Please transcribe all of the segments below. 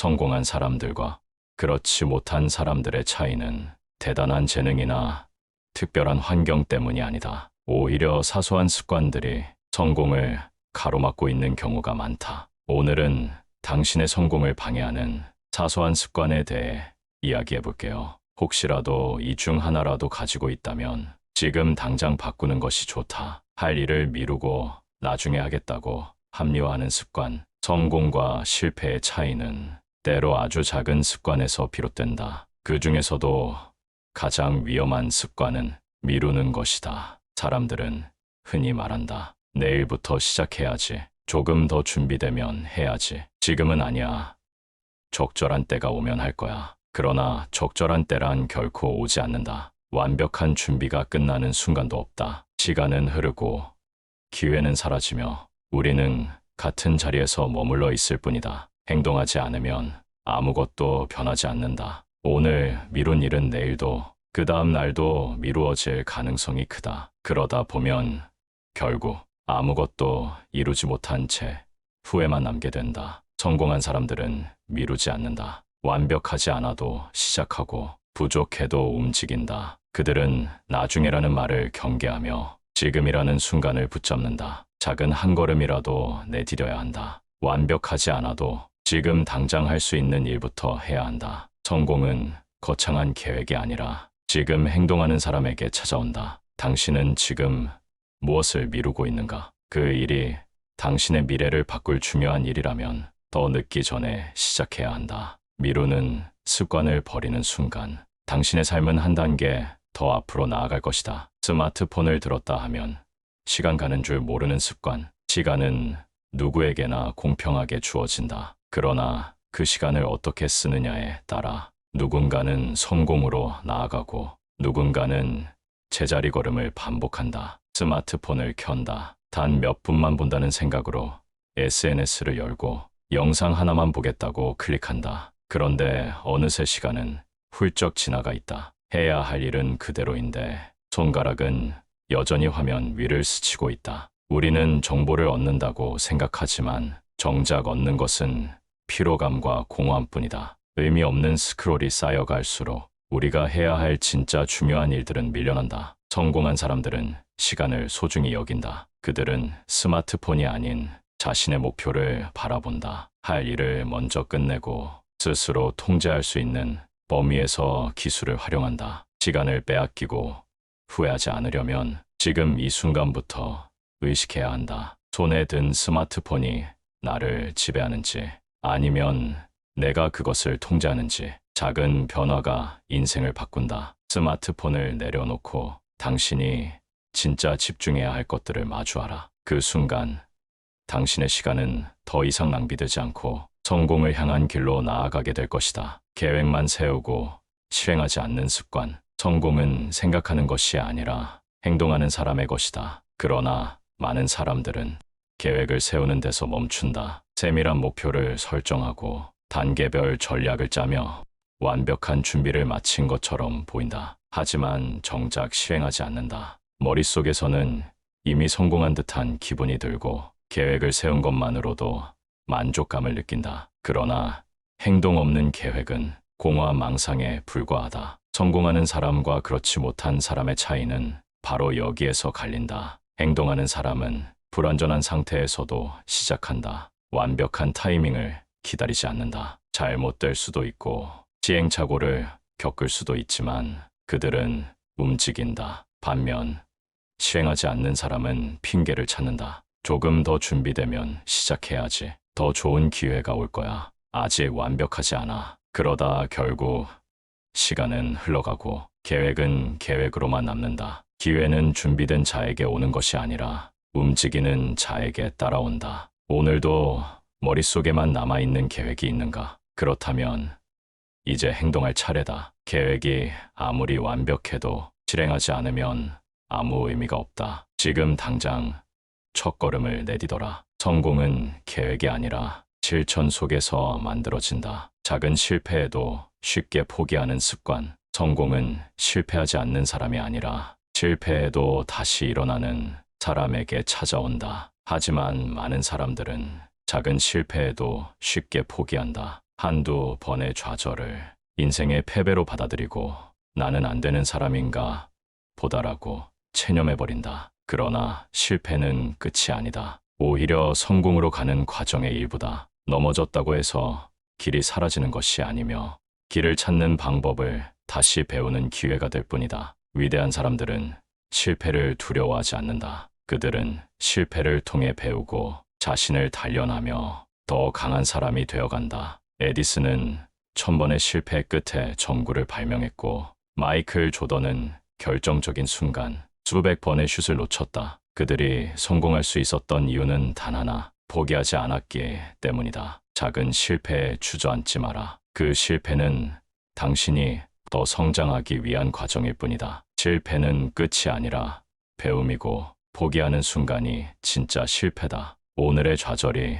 성공한 사람들과 그렇지 못한 사람들의 차이는 대단한 재능이나 특별한 환경 때문이 아니다. 오히려 사소한 습관들이 성공을 가로막고 있는 경우가 많다. 오늘은 당신의 성공을 방해하는 사소한 습관에 대해 이야기해 볼게요. 혹시라도 이 중 하나라도 가지고 있다면 지금 당장 바꾸는 것이 좋다. 할 일을 미루고 나중에 하겠다고 합리화하는 습관. 성공과 실패의 차이는 때로 아주 작은 습관에서 비롯된다. 그 중에서도 가장 위험한 습관은 미루는 것이다. 사람들은 흔히 말한다. 내일부터 시작해야지. 조금 더 준비되면 해야지. 지금은 아니야. 적절한 때가 오면 할 거야. 그러나 적절한 때란 결코 오지 않는다. 완벽한 준비가 끝나는 순간도 없다. 시간은 흐르고 기회는 사라지며 우리는 같은 자리에서 머물러 있을 뿐이다. 행동하지 않으면 아무것도 변하지 않는다. 오늘 미룬 일은 내일도 그 다음 날도 미루어질 가능성이 크다. 그러다 보면 결국 아무것도 이루지 못한 채 후회만 남게 된다. 성공한 사람들은 미루지 않는다. 완벽하지 않아도 시작하고 부족해도 움직인다. 그들은 나중에라는 말을 경계하며 지금이라는 순간을 붙잡는다. 작은 한 걸음이라도 내디뎌야 한다. 완벽하지 않아도 지금 당장 할 수 있는 일부터 해야 한다. 성공은 거창한 계획이 아니라 지금 행동하는 사람에게 찾아온다. 당신은 지금 무엇을 미루고 있는가? 그 일이 당신의 미래를 바꿀 중요한 일이라면 더 늦기 전에 시작해야 한다. 미루는 습관을 버리는 순간 당신의 삶은 한 단계 더 앞으로 나아갈 것이다. 스마트폰을 들었다 하면 시간 가는 줄 모르는 습관. 시간은 누구에게나 공평하게 주어진다. 그러나 그 시간을 어떻게 쓰느냐에 따라 누군가는 성공으로 나아가고 누군가는 제자리 걸음을 반복한다. 스마트폰을 켠다. 단 몇 분만 본다는 생각으로 SNS를 열고 영상 하나만 보겠다고 클릭한다. 그런데 어느새 시간은 훌쩍 지나가 있다. 해야 할 일은 그대로인데 손가락은 여전히 화면 위를 스치고 있다. 우리는 정보를 얻는다고 생각하지만 정작 얻는 것은 피로감과 공허함뿐이다. 의미 없는 스크롤이 쌓여갈수록 우리가 해야 할 진짜 중요한 일들은 밀려난다. 성공한 사람들은 시간을 소중히 여긴다. 그들은 스마트폰이 아닌 자신의 목표를 바라본다. 할 일을 먼저 끝내고 스스로 통제할 수 있는 범위에서 기술을 활용한다. 시간을 빼앗기고 후회하지 않으려면 지금 이 순간부터 의식해야 한다. 손에 든 스마트폰이 나를 지배하는지 아니면 내가 그것을 통제하는지. 작은 변화가 인생을 바꾼다. 스마트폰을 내려놓고 당신이 진짜 집중해야 할 것들을 마주하라. 그 순간 당신의 시간은 더 이상 낭비되지 않고 성공을 향한 길로 나아가게 될 것이다. 계획만 세우고 실행하지 않는 습관. 성공은 생각하는 것이 아니라 행동하는 사람의 것이다. 그러나 많은 사람들은 계획을 세우는 데서 멈춘다. 세밀한 목표를 설정하고 단계별 전략을 짜며 완벽한 준비를 마친 것처럼 보인다. 하지만 정작 실행하지 않는다. 머릿속에서는 이미 성공한 듯한 기분이 들고 계획을 세운 것만으로도 만족감을 느낀다. 그러나 행동 없는 계획은 공허한 망상에 불과하다. 성공하는 사람과 그렇지 못한 사람의 차이는 바로 여기에서 갈린다. 행동하는 사람은 불완전한 상태에서도 시작한다. 완벽한 타이밍을 기다리지 않는다. 잘못될 수도 있고 시행착오를 겪을 수도 있지만 그들은 움직인다. 반면 실행하지 않는 사람은 핑계를 찾는다. 조금 더 준비되면 시작해야지. 더 좋은 기회가 올 거야. 아직 완벽하지 않아. 그러다 결국 시간은 흘러가고 계획은 계획으로만 남는다. 기회는 준비된 자에게 오는 것이 아니라 움직이는 자에게 따라온다. 오늘도 머릿속에만 남아있는 계획이 있는가? 그렇다면 이제 행동할 차례다. 계획이 아무리 완벽해도 실행하지 않으면 아무 의미가 없다. 지금 당장 첫걸음을 내디뎌라. 성공은 계획이 아니라 실천 속에서 만들어진다. 작은 실패에도 쉽게 포기하는 습관. 성공은 실패하지 않는 사람이 아니라 실패해도 다시 일어나는 사람에게 찾아온다. 하지만 많은 사람들은 작은 실패에도 쉽게 포기한다. 한두 번의 좌절을 인생의 패배로 받아들이고 나는 안 되는 사람인가 보다라고 체념해버린다. 그러나 실패는 끝이 아니다. 오히려 성공으로 가는 과정의 일부다. 넘어졌다고 해서 길이 사라지는 것이 아니며 길을 찾는 방법을 다시 배우는 기회가 될 뿐이다. 위대한 사람들은 실패를 두려워하지 않는다. 그들은 실패를 통해 배우고 자신을 단련하며 더 강한 사람이 되어간다. 에디슨은 1000번의 실패 끝에 전구를 발명했고 마이클 조던은 결정적인 순간 수백 번의 슛을 놓쳤다. 그들이 성공할 수 있었던 이유는 단 하나, 포기하지 않았기 때문이다. 작은 실패에 주저앉지 마라. 그 실패는 당신이 더 성장하기 위한 과정일 뿐이다. 실패는 끝이 아니라 배움이고 포기하는 순간이 진짜 실패다. 오늘의 좌절이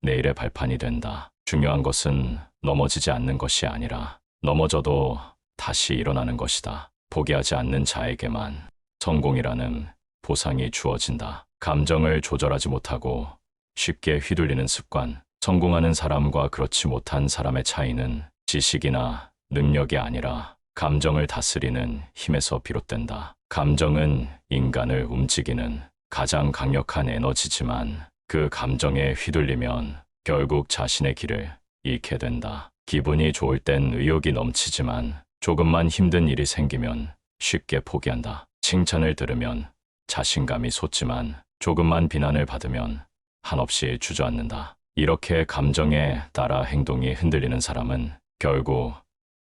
내일의 발판이 된다. 중요한 것은 넘어지지 않는 것이 아니라 넘어져도 다시 일어나는 것이다. 포기하지 않는 자에게만 성공이라는 보상이 주어진다. 감정을 조절하지 못하고 쉽게 휘둘리는 습관. 성공하는 사람과 그렇지 못한 사람의 차이는 지식이나 능력이 아니라 감정을 다스리는 힘에서 비롯된다. 감정은 인간을 움직이는 가장 강력한 에너지지만 그 감정에 휘둘리면 결국 자신의 길을 잃게 된다. 기분이 좋을 땐 의욕이 넘치지만 조금만 힘든 일이 생기면 쉽게 포기한다. 칭찬을 들으면 자신감이 솟지만 조금만 비난을 받으면 한없이 주저앉는다. 이렇게 감정에 따라 행동이 흔들리는 사람은 결국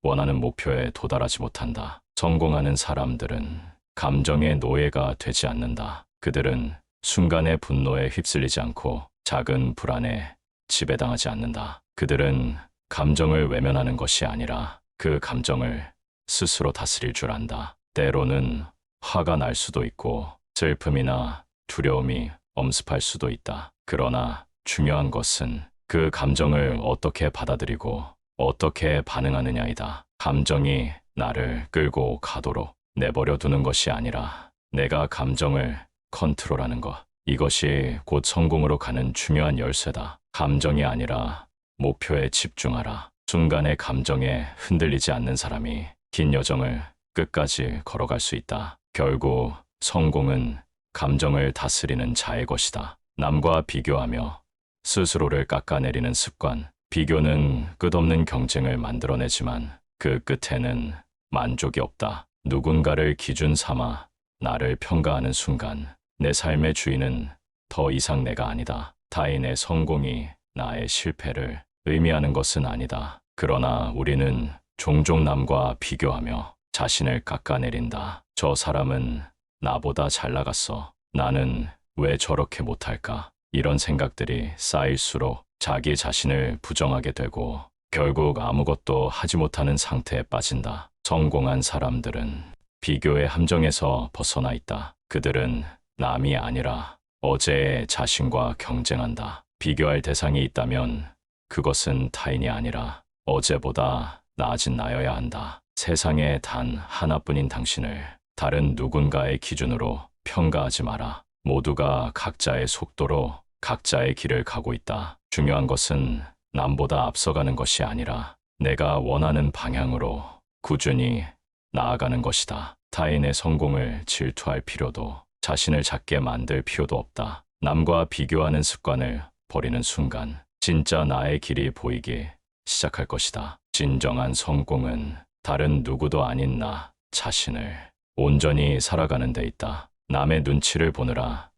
원하는 목표에 도달하지 못한다. 성공하는 사람들은 감정의 노예가 되지 않는다. 그들은 순간의 분노에 휩쓸리지 않고 작은 불안에 지배당하지 않는다. 그들은 감정을 외면하는 것이 아니라 그 감정을 스스로 다스릴 줄 안다. 때로는 화가 날 수도 있고 슬픔이나 두려움이 엄습할 수도 있다. 그러나 중요한 것은 그 감정을 어떻게 받아들이고 어떻게 반응하느냐이다. 감정이 나를 끌고 가도록 내버려 두는 것이 아니라 내가 감정을 컨트롤하는 것. 이것이 곧 성공으로 가는 중요한 열쇠다. 감정이 아니라 목표에 집중하라. 순간의 감정에 흔들리지 않는 사람이 긴 여정을 끝까지 걸어갈 수 있다. 결국 성공은 감정을 다스리는 자의 것이다. 남과 비교하며 스스로를 깎아내리는 습관. 비교는 끝없는 경쟁을 만들어내지만 그 끝에는 만족이 없다. 누군가를 기준 삼아 나를 평가하는 순간 내 삶의 주인은 더 이상 내가 아니다. 타인의 성공이 나의 실패를 의미하는 것은 아니다. 그러나 우리는 종종 남과 비교하며 자신을 깎아내린다. 저 사람은 나보다 잘 나갔어. 나는 왜 저렇게 못할까? 이런 생각들이 쌓일수록 자기 자신을 부정하게 되고 결국 아무것도 하지 못하는 상태에 빠진다. 성공한 사람들은 비교의 함정에서 벗어나 있다. 그들은 남이 아니라 어제의 자신과 경쟁한다. 비교할 대상이 있다면 그것은 타인이 아니라 어제보다 나아진 나여야 한다. 세상에 단 하나뿐인 당신을 다른 누군가의 기준으로 평가하지 마라. 모두가 각자의 속도로 각자의 길을 가고 있다. 중요한 것은 남보다 앞서가는 것이 아니라 내가 원하는 방향으로 꾸준히 나아가는 것이다. 타인의 성공을 질투할 필요도 자신을 작게 만들 필요도 없다. 남과 비교하는 습관을 버리는 순간 진짜 나의 길이 보이기 시작할 것이다. 진정한 성공은 다른 누구도 아닌 나 자신을 온전히 살아가는 데 있다. 남의 눈치를 보느라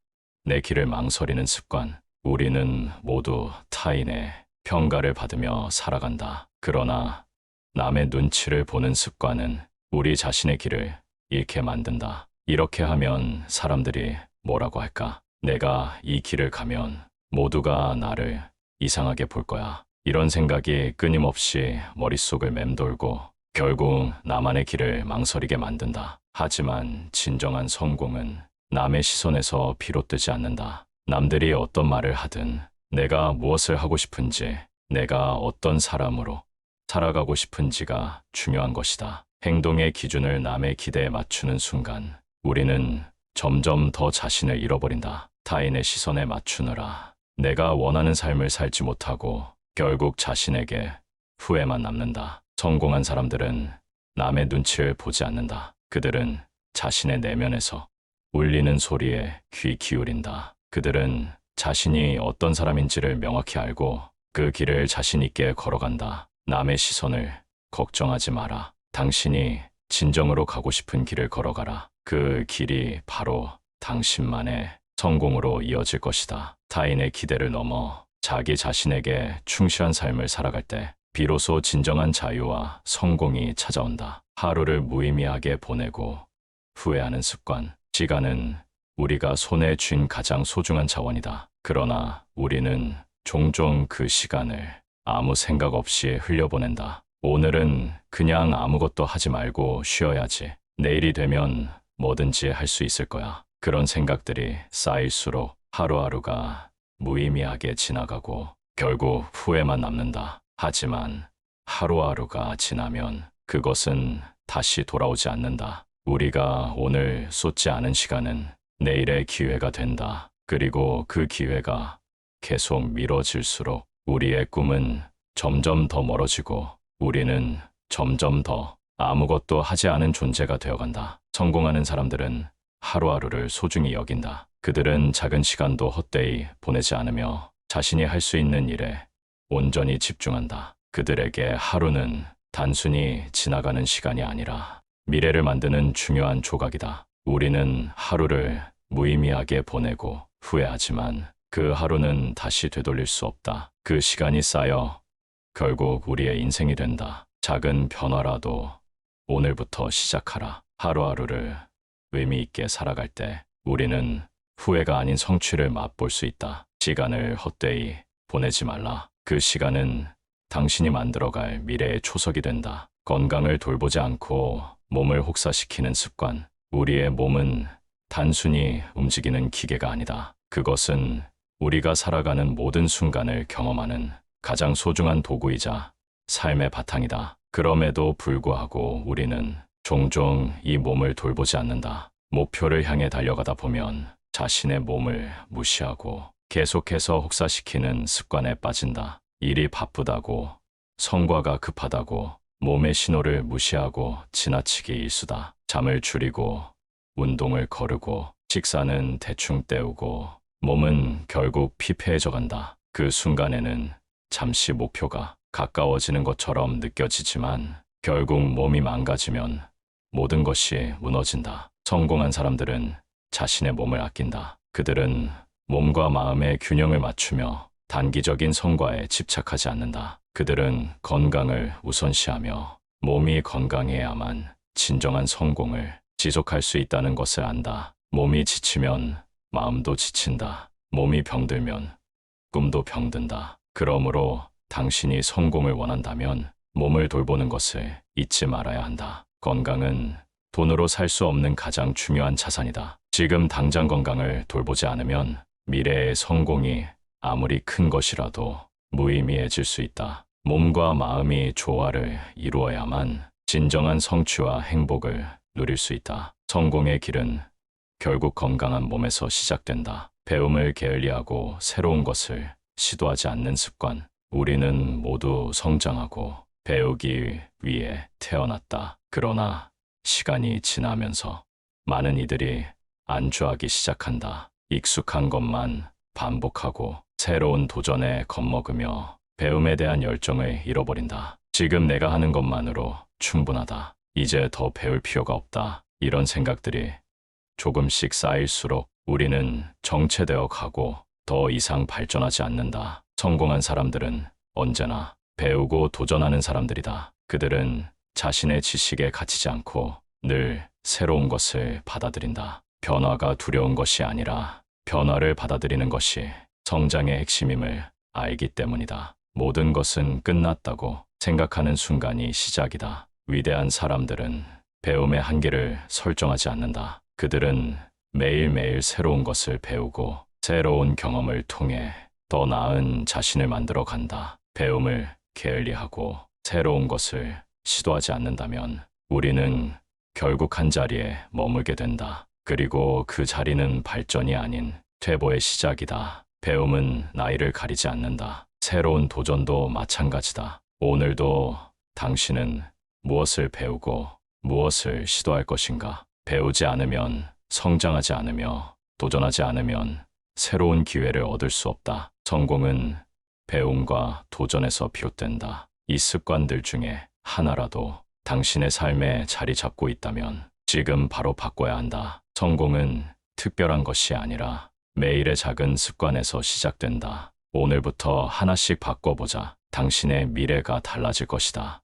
내 길을 망설이는 습관. 우리는 모두 타인의 평가를 받으며 살아간다. 그러나 남의 눈치를 보는 습관은 우리 자신의 길을 잃게 만든다. 이렇게 하면 사람들이 뭐라고 할까? 내가 이 길을 가면 모두가 나를 이상하게 볼 거야. 이런 생각이 끊임없이 머릿속을 맴돌고 결국 나만의 길을 망설이게 만든다. 하지만 진정한 성공은 남의 시선에서 비롯되지 않는다. 남들이 어떤 말을 하든 내가 무엇을 하고 싶은지, 내가 어떤 사람으로 살아가고 싶은지가 중요한 것이다. 행동의 기준을 남의 기대에 맞추는 순간 우리는 점점 더 자신을 잃어버린다. 타인의 시선에 맞추느라 내가 원하는 삶을 살지 못하고 결국 자신에게 후회만 남는다. 성공한 사람들은 남의 눈치를 보지 않는다. 그들은 자신의 내면에서 울리는 소리에 귀 기울인다. 그들은 자신이 어떤 사람인지를 명확히 알고 그 길을 자신 있게 걸어간다. 남의 시선을 걱정하지 마라. 당신이 진정으로 가고 싶은 길을 걸어가라. 그 길이 바로 당신만의 성공으로 이어질 것이다. 타인의 기대를 넘어 자기 자신에게 충실한 삶을 살아갈 때 비로소 진정한 자유와 성공이 찾아온다. 하루를 무의미하게 보내고 후회하는 습관. 시간은 우리가 손에 쥔 가장 소중한 자원이다. 그러나 우리는 종종 그 시간을 아무 생각 없이 흘려보낸다. 오늘은 그냥 아무것도 하지 말고 쉬어야지. 내일이 되면 뭐든지 할 수 있을 거야. 그런 생각들이 쌓일수록 하루하루가 무의미하게 지나가고 결국 후회만 남는다. 하지만 하루하루가 지나면 그것은 다시 돌아오지 않는다. 우리가 오늘 쏟지 않은 시간은 내일의 기회가 된다. 그리고 그 기회가 계속 미뤄질수록 우리의 꿈은 점점 더 멀어지고 우리는 점점 더 아무것도 하지 않은 존재가 되어간다. 성공하는 사람들은 하루하루를 소중히 여긴다. 그들은 작은 시간도 헛되이 보내지 않으며 자신이 할 수 있는 일에 온전히 집중한다. 그들에게 하루는 단순히 지나가는 시간이 아니라 미래를 만드는 중요한 조각이다. 우리는 하루를 무의미하게 보내고 후회하지만 그 하루는 다시 되돌릴 수 없다. 그 시간이 쌓여 결국 우리의 인생이 된다. 작은 변화라도 오늘부터 시작하라. 하루하루를 의미 있게 살아갈 때 우리는 후회가 아닌 성취를 맛볼 수 있다. 시간을 헛되이 보내지 말라. 그 시간은 당신이 만들어갈 미래의 초석이 된다. 건강을 돌보지 않고 몸을 혹사시키는 습관. 우리의 몸은 단순히 움직이는 기계가 아니다. 그것은 우리가 살아가는 모든 순간을 경험하는 가장 소중한 도구이자 삶의 바탕이다. 그럼에도 불구하고 우리는 종종 이 몸을 돌보지 않는다. 목표를 향해 달려가다 보면 자신의 몸을 무시하고 계속해서 혹사시키는 습관에 빠진다. 일이 바쁘다고, 성과가 급하다고 몸의 신호를 무시하고 지나치기 일수다. 잠을 줄이고, 운동을 거르고, 식사는 대충 때우고, 몸은 결국 피폐해져 간다. 그 순간에는 잠시 목표가 가까워지는 것처럼 느껴지지만 결국 몸이 망가지면 모든 것이 무너진다. 성공한 사람들은 자신의 몸을 아낀다. 그들은 몸과 마음의 균형을 맞추며 단기적인 성과에 집착하지 않는다. 그들은 건강을 우선시하며 몸이 건강해야만 진정한 성공을 지속할 수 있다는 것을 안다. 몸이 지치면 마음도 지친다. 몸이 병들면 꿈도 병든다. 그러므로 당신이 성공을 원한다면 몸을 돌보는 것을 잊지 말아야 한다. 건강은 돈으로 살 수 없는 가장 중요한 자산이다. 지금 당장 건강을 돌보지 않으면 미래의 성공이 아무리 큰 것이라도 무의미해질 수 있다. 몸과 마음이 조화를 이루어야만 진정한 성취와 행복을 누릴 수 있다. 성공의 길은 결국 건강한 몸에서 시작된다. 배움을 게을리하고 새로운 것을 시도하지 않는 습관. 우리는 모두 성장하고 배우기 위해 태어났다. 그러나 시간이 지나면서 많은 이들이 안주하기 시작한다. 익숙한 것만 반복하고 새로운 도전에 겁먹으며 배움에 대한 열정을 잃어버린다. 지금 내가 하는 것만으로 충분하다. 이제 더 배울 필요가 없다. 이런 생각들이 조금씩 쌓일수록 우리는 정체되어 가고 더 이상 발전하지 않는다. 성공한 사람들은 언제나 배우고 도전하는 사람들이다. 그들은 자신의 지식에 갇히지 않고 늘 새로운 것을 받아들인다. 변화가 두려운 것이 아니라 변화를 받아들이는 것이 성장의 핵심임을 알기 때문이다. 모든 것은 끝났다고 생각하는 순간이 시작이다. 위대한 사람들은 배움의 한계를 설정하지 않는다. 그들은 매일매일 새로운 것을 배우고 새로운 경험을 통해 더 나은 자신을 만들어 간다. 배움을 게을리하고 새로운 것을 시도하지 않는다면 우리는 결국 한 자리에 머물게 된다. 그리고 그 자리는 발전이 아닌 퇴보의 시작이다. 배움은 나이를 가리지 않는다. 새로운 도전도 마찬가지다. 오늘도 당신은 무엇을 배우고 무엇을 시도할 것인가? 배우지 않으면, 성장하지 않으며, 도전하지 않으면 새로운 기회를 얻을 수 없다. 성공은 배움과 도전에서 비롯된다. 이 습관들 중에 하나라도 당신의 삶에 자리 잡고 있다면 지금 바로 바꿔야 한다. 성공은 특별한 것이 아니라 매일의 작은 습관에서 시작된다. 오늘부터 하나씩 바꿔보자. 당신의 미래가 달라질 것이다.